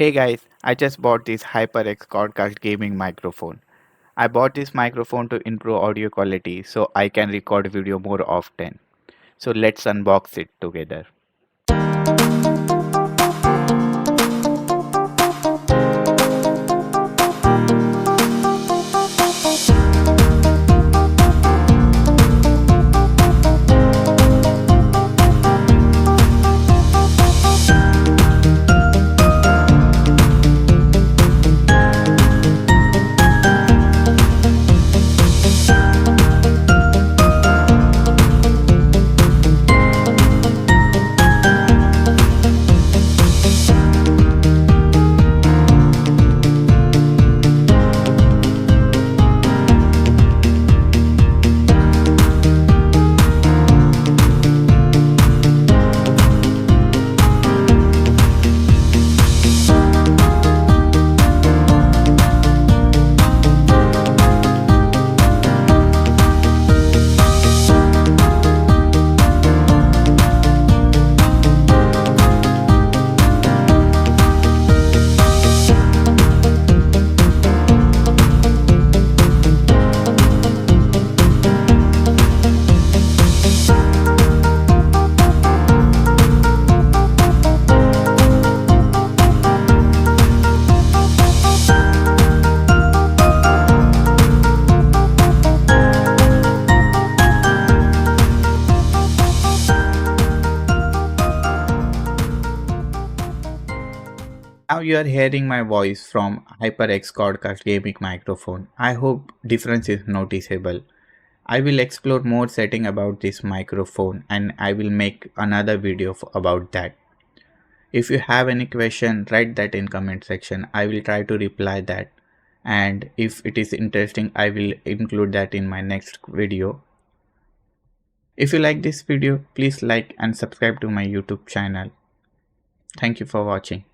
Hey guys, I just bought this HyperX Quadcast gaming microphone. I bought this microphone to improve audio quality so I can record video more often. So let's unbox it together. Now you are hearing my voice from HyperX Quadcast gaming microphone. I hope difference is noticeable. I will explore more setting about this microphone and I will make another video about that. If you have any question, write that in comment section. I will try to reply that. And if it is interesting, I will include that in my next video. If you like this video, please like and subscribe to my YouTube channel. Thank you for watching.